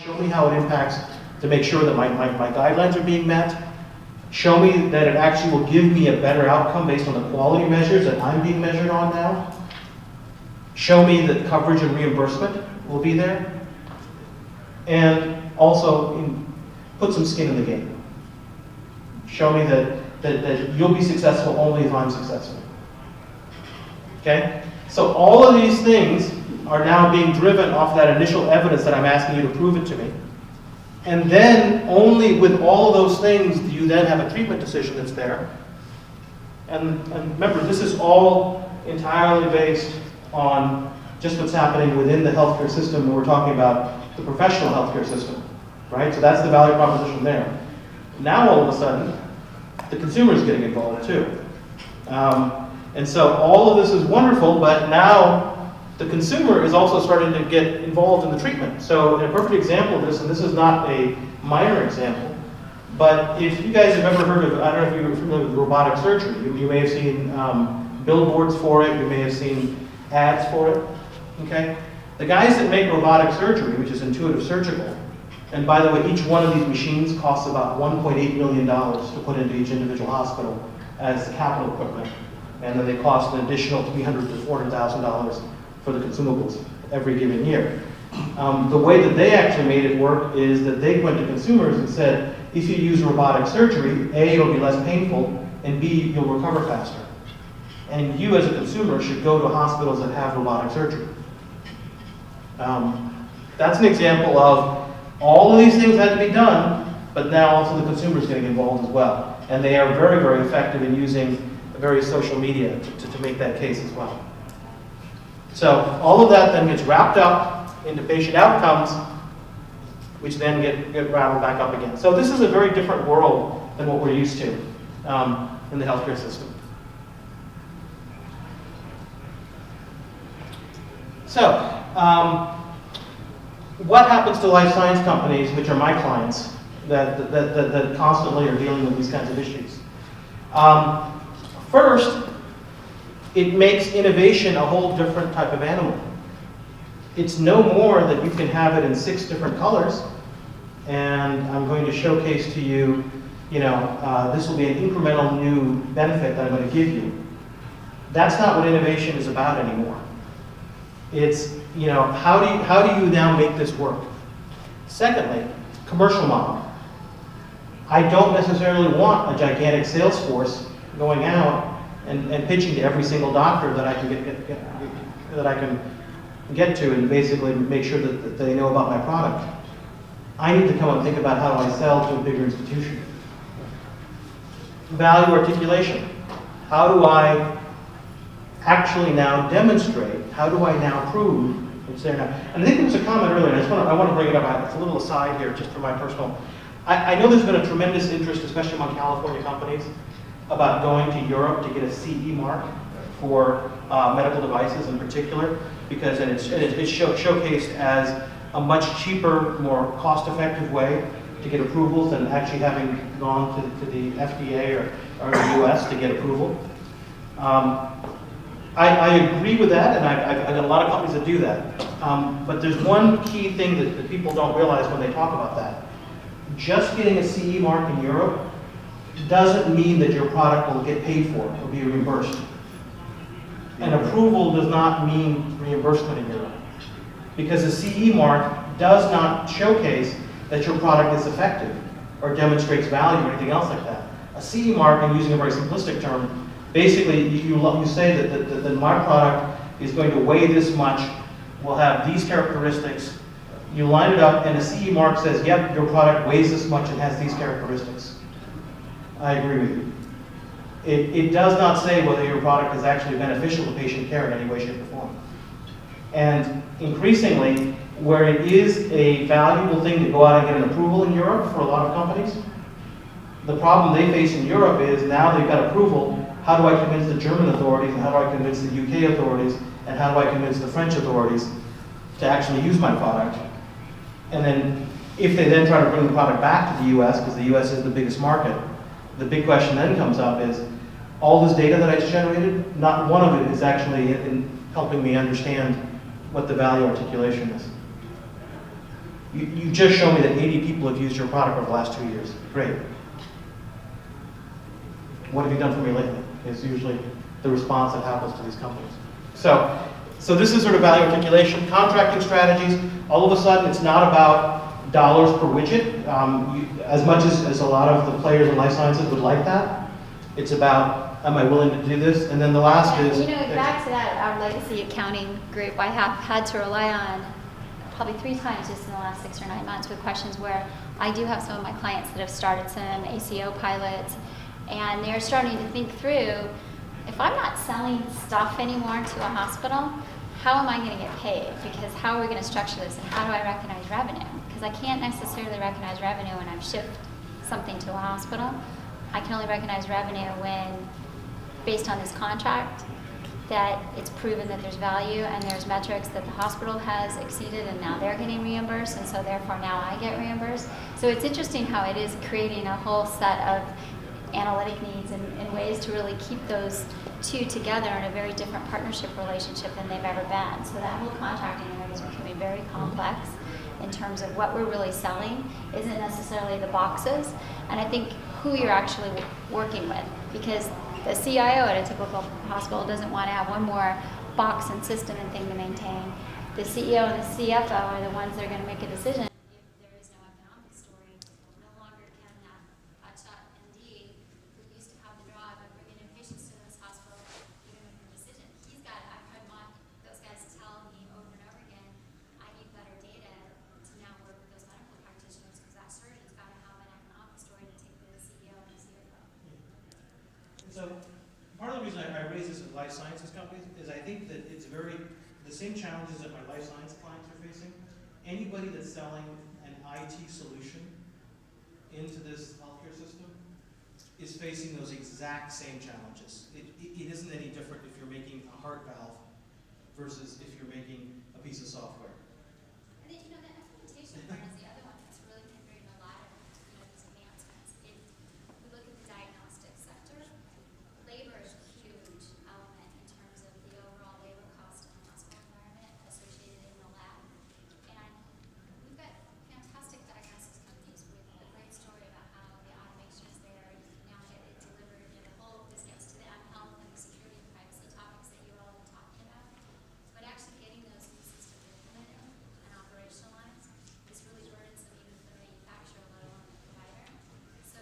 Show me how it impacts to make sure that my guidelines are being met. Show me that it actually will give me a better outcome based on the quality measures that I'm being measured on now. Show me that coverage and reimbursement will be there. And also put some skin in the game. Show me that you'll be successful only if I'm successful. Okay? So all of these things are now being driven off that initial evidence that I'm asking you to prove it to me. And then only with all of those things do you then have a treatment decision that's there. And remember, this is all entirely based on just what's happening within the healthcare system when we're talking about the professional healthcare system, right? So that's the value proposition there. Now all of a sudden, the consumer is getting involved too. And so all of this is wonderful, but now the consumer is also starting to get involved in the treatment. So a perfect example of this, and this is not a minor example, but if you guys have ever heard of, I don't know if you're familiar with robotic surgery, you may have seen billboards for it, you may have seen ads for it, okay? The guys that make robotic surgery, which is Intuitive Surgical, and by the way, each one of these machines costs about $1.8 million to put into each individual hospital as capital equipment, and then they cost an additional $300,000 to $400,000 for the consumables every given year. The way that they actually made it work is that they went to consumers and said, if you use robotic surgery, A, it'll be less painful, and B, you'll recover faster. And you as a consumer should go to hospitals that have robotic surgery. That's an example of all of these things had to be done, but now also the consumer is getting involved as well. And they are very, very effective in using various social media to make that case as well. So all of that then gets wrapped up into patient outcomes, which then get rattled back up again. So this is a very different world than what we're used to in the healthcare system. So what happens to life science companies, which are my clients, that constantly are dealing with these kinds of issues? First, it makes innovation a whole different type of animal. It's no more that you can have it in 6 different colors, and I'm going to showcase to you, this will be an incremental new benefit that I'm going to give you. That's not what innovation is about anymore. It's, how do you now make this work? Secondly, commercial model. I don't necessarily want a gigantic sales force going out and pitching to every single doctor that I can get to and basically make sure that they know about my product. I need to come and think about how do I sell to a bigger institution. Value articulation. How do I actually now demonstrate? How do I now prove it's there now? And I think there was a comment earlier, and I want to bring it up. It's a little aside here, just for my personal. I know there's been a tremendous interest, especially among California companies, about going to Europe to get a CE mark for medical devices in particular, because it's showcased as a much cheaper, more cost-effective way to get approvals than actually having gone to the FDA or the US to get approval. I agree with that, and I've got a lot of companies that do that. But there's one key thing that people don't realize when they talk about that. Just getting a CE mark in Europe doesn't mean that your product will get paid for or be reimbursed. An approval does not mean reimbursement in Europe, because a CE mark does not showcase that your product is effective or demonstrates value or anything else like that. A CE mark, and using a very simplistic term, basically you say that my product is going to weigh this much, will have these characteristics. You line it up, and a CE mark says, yep, your product weighs this much and has these characteristics. I agree with you. It does not say whether your product is actually beneficial to patient care in any way, shape, or form. And increasingly, where it is a valuable thing to go out and get an approval in Europe for a lot of companies, the problem they face in Europe is now they've got approval, how do I convince the German authorities, and how do I convince the UK authorities, and how do I convince the French authorities to actually use my product? And then if they then try to bring the product back to the US, because the US is the biggest market, the big question then comes up is, all this data that I just generated, not one of it is actually in helping me understand what the value articulation is. You just show me that 80 people have used your product over the last 2 years. Great. What have you done for me lately? Is usually the response that happens to these companies. So this is sort of value articulation, contracting strategies. All of a sudden, it's not about dollars per widget, as much as a lot of the players in life sciences would like that. It's about, am I willing to do this? And then the last is... You know, back to that, our legacy accounting group, I have had to rely on probably 3 times just in the last 6 or 9 months with questions where I do have some of my clients that have started some ACO pilots, and they're starting to think through, if I'm not selling stuff anymore to a hospital, how am I going to get paid? Because how are we going to structure this, and how do I recognize revenue? Because I can't necessarily recognize revenue when I've shipped something to a hospital. I can only recognize revenue when, based on this contract, that it's proven that there's value and there's metrics that the hospital has exceeded and now they're getting reimbursed, and so therefore now I get reimbursed. So it's interesting how it is creating a whole set of analytic needs and ways to really keep those two together in a very different partnership relationship than they've ever been. So that whole contracting arrangement can be very complex in terms of what we're really selling isn't necessarily the boxes, and I think who you're actually working with, because the CIO at a typical hospital doesn't want to have one more box and system and thing to maintain. The CEO and the CFO are the ones that are going to make a decision. If there is no economic story, no longer can that hotshot MD who used to have the drive of bringing in patients to this hospital even make a decision. He's got, I've heard those guys tell me over and over again, I need better data to now work with those medical practitioners because that surgeon's got to have an economic story to take to the CEO and the CFO. So part of the reason I raise this with life sciences companies is I think that it's the same challenges that my life science clients are facing. Anybody that's selling an IT solution into this healthcare system is facing those exact same challenges. It isn't any different if you're making a heart valve versus if you're making a piece of software. And then, the implementation part is the other one that's really been bringing a lot of, these advancements. If we look at the diagnostic sector, labor is a huge element in terms of the overall labor cost in the hospital environment associated in the lab. And we've got fantastic diagnostics companies with a great story about how the automation is there. You can now get it delivered, this gets to the mHealth and the security and privacy topics that you all have been talking about. But actually getting those new systems implemented and operationalized is really burdensome even for the manufacturer, let alone the provider. So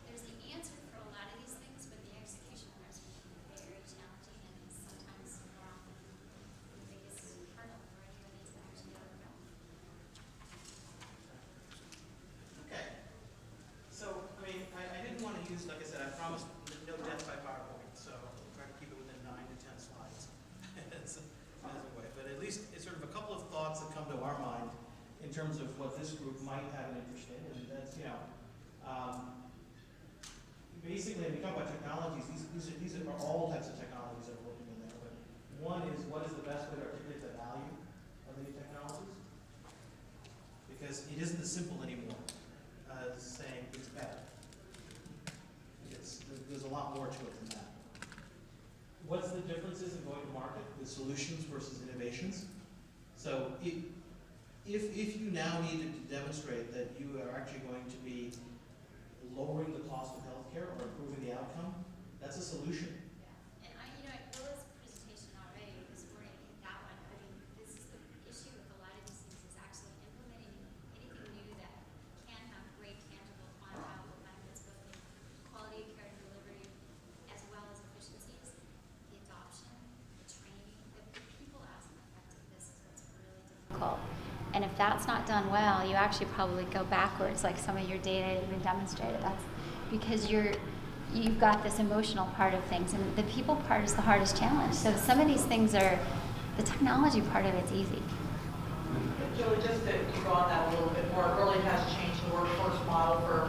there's the answer for a lot of these things, but the execution parts can be very challenging and sometimes more often the biggest hurdle for anybody to actually overcome. Okay. So, I didn't want to use, like I said, I promised no death by PowerPoint, so I'll try to keep it within 9 to 10 slides. as a way. But at least it's sort of a couple of thoughts that come to our mind in terms of what this group might have an interest in, and that's, basically, when we talk about technologies, these are all types of technologies that we're looking in there, but one is, what is the best way to articulate the value of the new technologies? Because it isn't as simple anymore as saying it's better. There's a lot more to it than that. What's the differences in going to market with solutions versus innovations? So if you now needed to demonstrate that you are actually going to be lowering the cost of healthcare or improving the outcome, that's a solution. Yeah, and Willa's presentation already this morning, that one, this is the issue with a lot of these things is actually implementing anything new that can have great, tangible, quantifiable benefits, both in quality of care delivery as well as efficiencies, the adoption, the training, the people aspect of this is what's really difficult. And if that's not done well, you actually probably go backwards, like some of your data even demonstrated. That's because you've got this emotional part of things, and the people part is the hardest challenge. So some of these things are, the technology part of it's easy. Julie, just to go on that a little bit more, it really has changed the workforce model for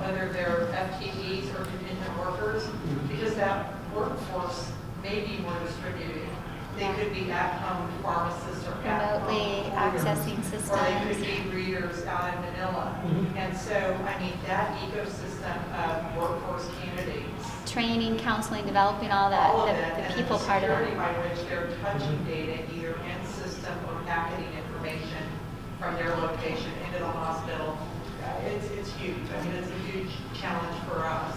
whether they're FTEs or contingent workers, because that workforce may be more distributed. They could be at-home pharmacists or remotely accessing systems. Or they could be readers out in Manila. And so, that ecosystem of workforce candidates. Training, counseling, developing, all that, the people part of it. And the security by which they're touching data either in system or packaging information from their location in in a hospital, it's huge. I mean, it's a huge challenge for us.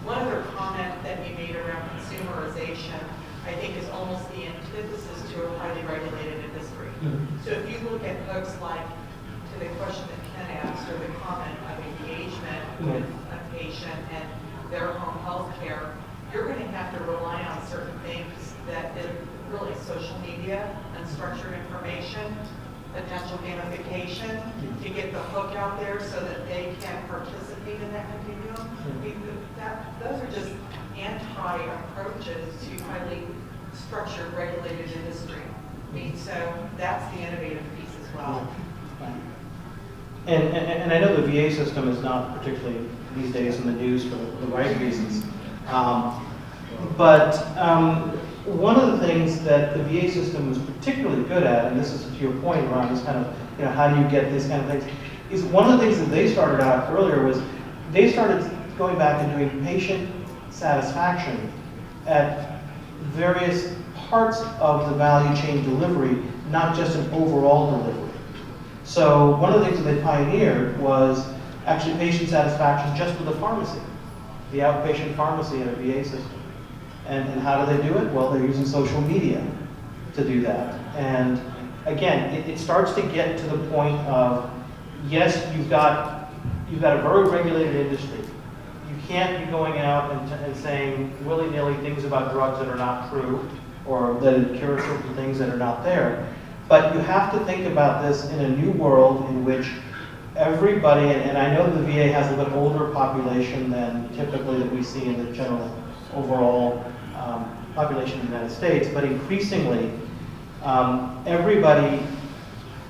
One other comment that you made around consumerization, I think, is almost the antithesis to a highly regulated industry. So if you look at folks like, to the question that Ken asked, or the comment of engagement with a patient and their home health care, you're going to have to rely on certain things that is really social media, unstructured information, potential gamification to get the hook out there so that they can participate in that continuum. Those are just anti-approaches to highly structured, regulated industry. I mean, so that's the innovative piece as well. And I know the VA system is not particularly these days in the news for the right reasons. But one of the things that the VA system was particularly good at, and this is to your point around this kind of, how do you get these kind of things, is one of the things that they started out earlier was they started going back and doing patient satisfaction at various parts of the value chain delivery, not just an overall delivery. So one of the things that they pioneered was actually patient satisfaction just with the pharmacy, the outpatient pharmacy in a VA system. And how do they do it? Well, they're using social media to do that. And again, it starts to get to the point of, yes, you've got a very regulated industry. You can't be going out and saying willy-nilly things about drugs that are not true, or that it cures certain things that are not there. But you have to think about this in a new world in which everybody, and I know the VA has a bit older population than typically that we see in the general overall population in the United States, but increasingly everybody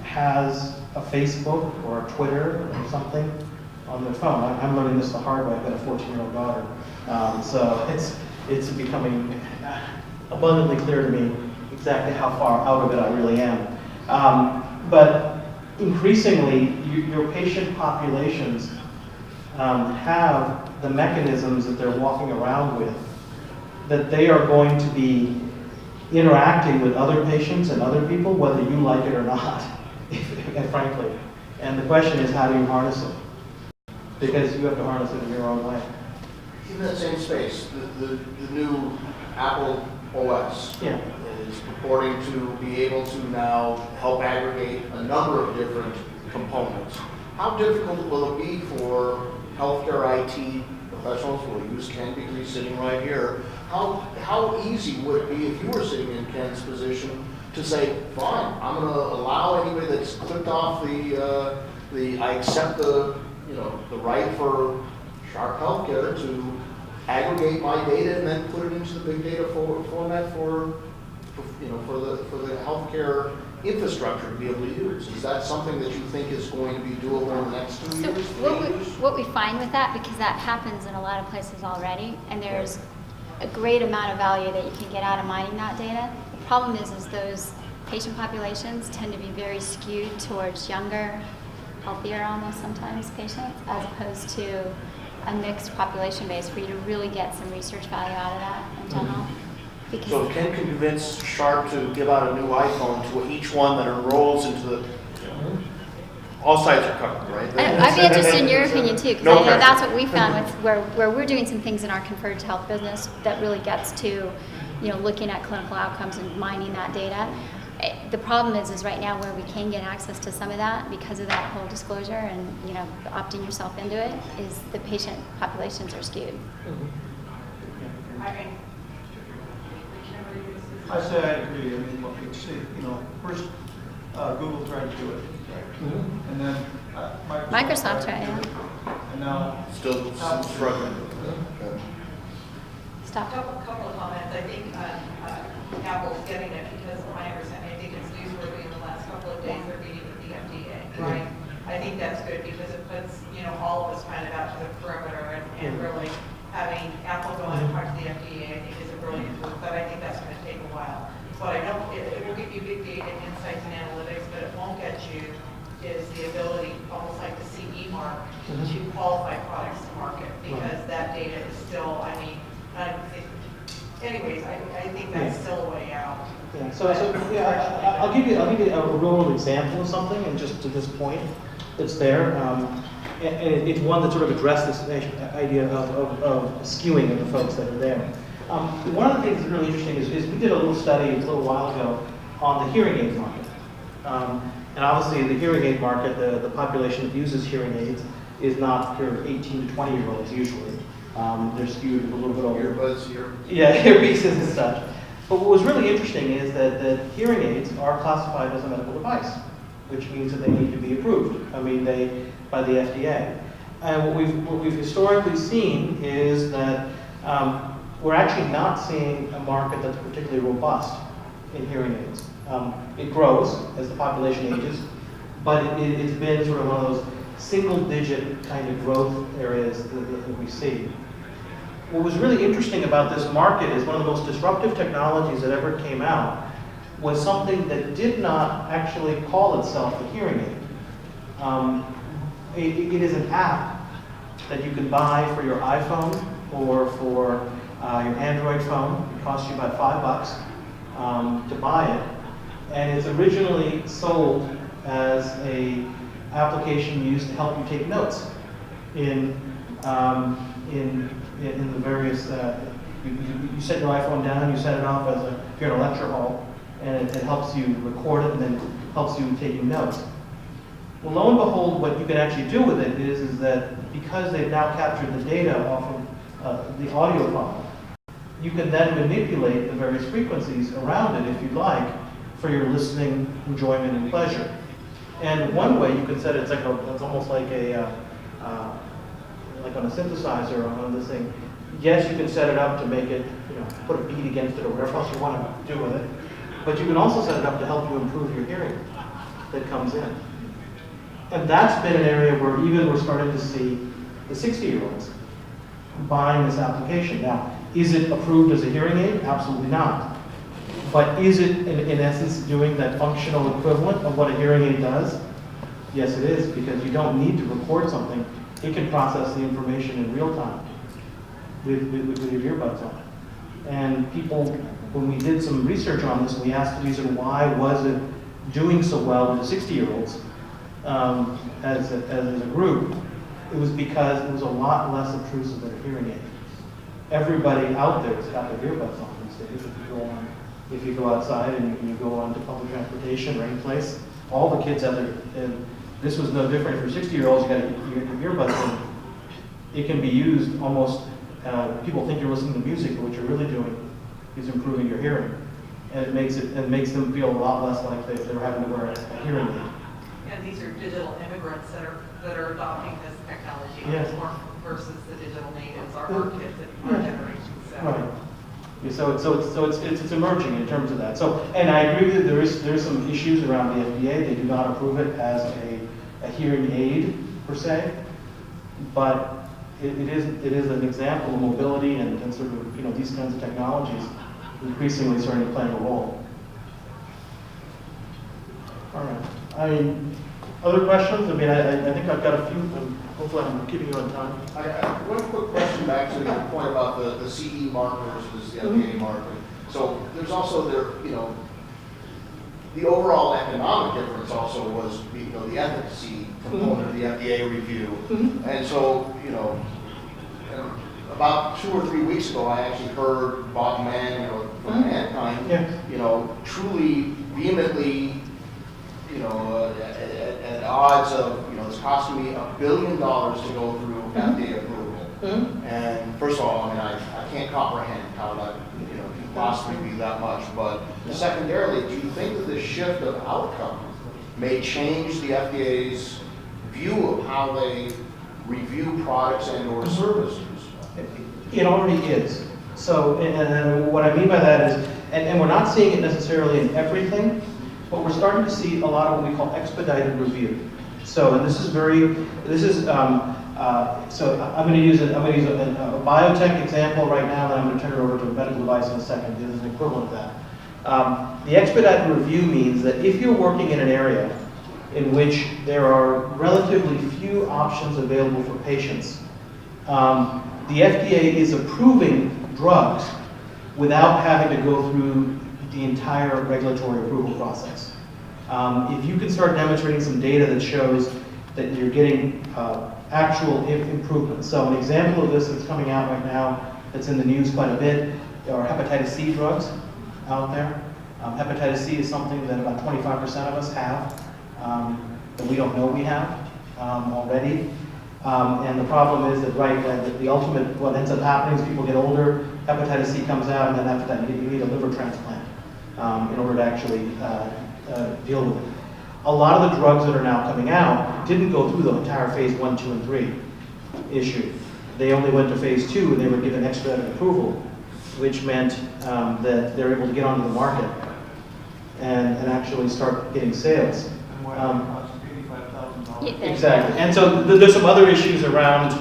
has a Facebook or a Twitter or something on their phone. I'm learning this the hard way. I've got a 14-year-old daughter, so it's becoming abundantly clear to me exactly how far out of it I really am. But increasingly, your patient populations have the mechanisms that they're walking around with, that they are going to be interacting with other patients and other people, whether you like it or not, frankly. And the question is, how do you harness it? Because you have to harness it in your own way. In that same space, the new Apple OS Yeah. is purporting to be able to now help aggregate a number of different components. How difficult will it be for healthcare IT professionals, we'll use Ken because he's sitting right here, how easy would it be if you were sitting in Ken's position to say, fine, I'm going to allow anybody that's clicked off I accept the right for sharp healthcare to aggregate my data and then put it into the big data format for the healthcare infrastructure to be able to use. Is that something that you think is going to be doable in the next 2 So years? what we find with that, because that happens in a lot of places already, and there's a great amount of value that you can get out of mining that data. The problem is those patient populations tend to be very skewed towards younger, healthier almost sometimes patients, as opposed to a mixed population base for you to really get some research value out of that in general. Because So if Ken can convince Sharp to give out a new iPhone to each one that enrolls into the, all sides are covered, right? I'd be interested in your opinion too, because No I know pressure. that's what we found with where we're doing some things in our converged health business that really gets to, looking at clinical outcomes and mining that data. The problem is right now where we can get access to some of that because of that whole disclosure and opting yourself into it, is the patient populations are skewed. I say I agree. I mean, look, it's, first Google tried to do it, and then Microsoft tried, tried to do yeah. it, and now Still struggling. Stop. A couple of comments. I think Apple's getting it because my understanding, I think it's newsworthy in the last couple of days they're meeting with the FDA, right? I think that's good because it puts, all of us kind of out to the perimeter and really having Apple go and talk to the FDA, I think is a brilliant move, but I think that's going to take a while. What I know, it will give you big data, insights, and analytics, but it won't get you is the ability, almost like the CE mark, to qualify products to market because that data is still, anyways, I think that's still a way out. Yeah. So I'll give you a real world example of something, and just to this point. that's there. And it's one that sort of addressed this idea of skewing of the folks that are there. One of the things that's really interesting is we did a little study a little while ago on the hearing aid market. And obviously in the hearing aid market, the population that uses hearing aids is not your 18 to 20-year-olds usually. They're skewed a little bit older. Earbuds here. Yeah, earpieces and such. But what was really interesting is that hearing aids are classified as a medical device, which means that they need to be approved. I mean, by the FDA. And what we've historically seen is that we're actually not seeing a market that's particularly robust in hearing aids. It grows as the population ages, but it's been sort of one of those single-digit kind of growth areas that we see. What was really interesting about this market is one of the most disruptive technologies that ever came out was something that did not actually call itself a hearing aid. It is an app that you can buy for your iPhone or for your Android phone. It costs you about $5 to buy it. And it's originally sold as a application used to help you take notes in the various, you set your iPhone down, you set it off as if you're in a lecture hall, and it helps you record it and then helps you taking notes. Well, lo and behold, what you can actually do with it is that because they've now captured the data off of the audio file, you can then manipulate the various frequencies around it, if you'd like, for your listening enjoyment and pleasure. And one way you can set it, it's almost like like on a synthesizer on this thing. Yes, you can set it up to make it, put a beat against it or whatever else you want to do with it. But you can also set it up to help you improve your hearing that comes in. And that's been an area where even we're starting to see the 60-year-olds buying this application. Now, is it approved as a hearing aid? Absolutely not. But is it, in essence, doing that functional equivalent of what a hearing aid does? Yes, it is, because you don't need to record something. It can process the information in real time with your earbuds on. And people, when we did some research on this, we asked the user why was it doing so well with the 60-year-olds as a group. It was because it was a lot less obtrusive than a hearing aid. Everybody out there has got their earbuds on these days. If you go outside and you go on to public transportation or any place, all the kids have their, and this was no different. For 60-year-olds, you got your earbuds in. It can be used almost, people think you're listening to music, but what you're really doing is improving your hearing. And it makes them feel a lot less like they're having to wear a hearing aid. And these are digital immigrants that are adopting this technology Yes. more versus the digital natives, our kids in our generation. So. Right. Yeah, so it's emerging in terms of that. So, and I agree with you, there's some issues around the FDA. They do not approve it as a hearing aid per se, but it is an example of mobility and sort of these kinds of technologies increasingly starting to play a role. All right. I mean, other questions? I mean, I think I've got a few. Hopefully, I'm keeping you on time. One quick question back to the point about the CE mark versus the FDA mark. So there's also the overall economic difference also was the efficacy component of the FDA review. And so about 2 or 3 weeks ago, I actually heard Bob Mann from Mankind, truly vehemently at odds of, it's costing me $1 billion to go through FDA approval. And first of all, I mean, I can't comprehend how that, can possibly be that much. But secondarily, do you think that this shift of outcome may change the FDA's view of how they review products and or services? It already is. So, and what I mean by that is, and we're not seeing it necessarily in everything, but we're starting to see a lot of what we call expedited review. So, and so I'm going to use a biotech example right now, then I'm going to turn it over to a medical device in a second. This is an equivalent of that. The expedited review means that if you're working in an area in which there are relatively few options available for patients, the FDA is approving drugs without having to go through the entire regulatory approval process. If you can start demonstrating some data that shows that you're getting actual improvements. So an example of this that's coming out right now, that's in the news quite a bit, are hepatitis C drugs out there. Hepatitis C is something that about 25% of us have, that we don't know we have already. And the problem is that, right, that the ultimate, what ends up happening is people get older, hepatitis C comes out, and then after that you need a liver transplant in order to actually deal with it. A lot of the drugs that are now coming out didn't go through the entire phase 1, 2, and 3 issue. They only went to phase 2 and they were given expedited approval, which meant that they're able to get onto the market and actually start getting sales. And why it costs $85,000. Exactly. And so there's some other issues around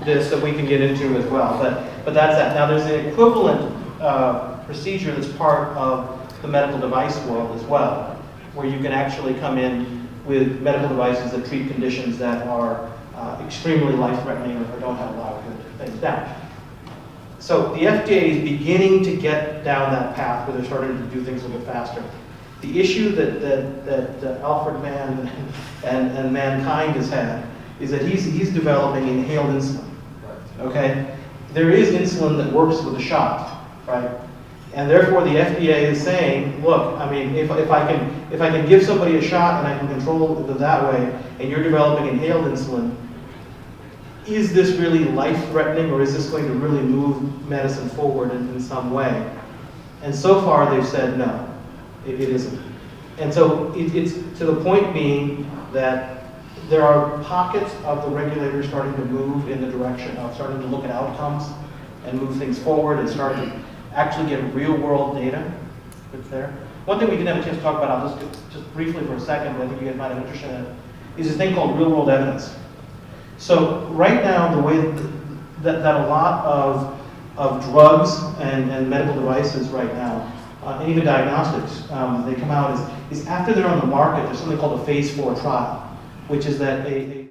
this that we can get into as well, but that's that. Now there's an equivalent procedure that's part of the medical device world as well, where you can actually come in with medical devices that treat conditions that are extremely life-threatening or don't have a lot of good things down. So the FDA is beginning to get down that path where they're starting to do things a little bit faster. The issue that Alfred Mann and mankind has had is that he's developing inhaled insulin. Okay, there is insulin that works with a shot, right? And therefore, the FDA is saying, look, I mean, if I can give somebody a shot and I can control it that way, and you're developing inhaled insulin, is this really life-threatening, or is this going to really move medicine forward in some way? And so far, they've said no, it isn't. And so it's to the point being that there are pockets of the regulators starting to move in the direction of starting to look at outcomes and move things forward and start to actually get real-world data that's there. One thing we didn't have a chance to talk about, I'll just briefly for a second, but I think you guys might have interest in it, is this thing called real-world evidence. So right now, the way that a lot of drugs and medical devices right now, and even diagnostics, they come out is after they're on the market, there's something called a phase 4 trial, which is that a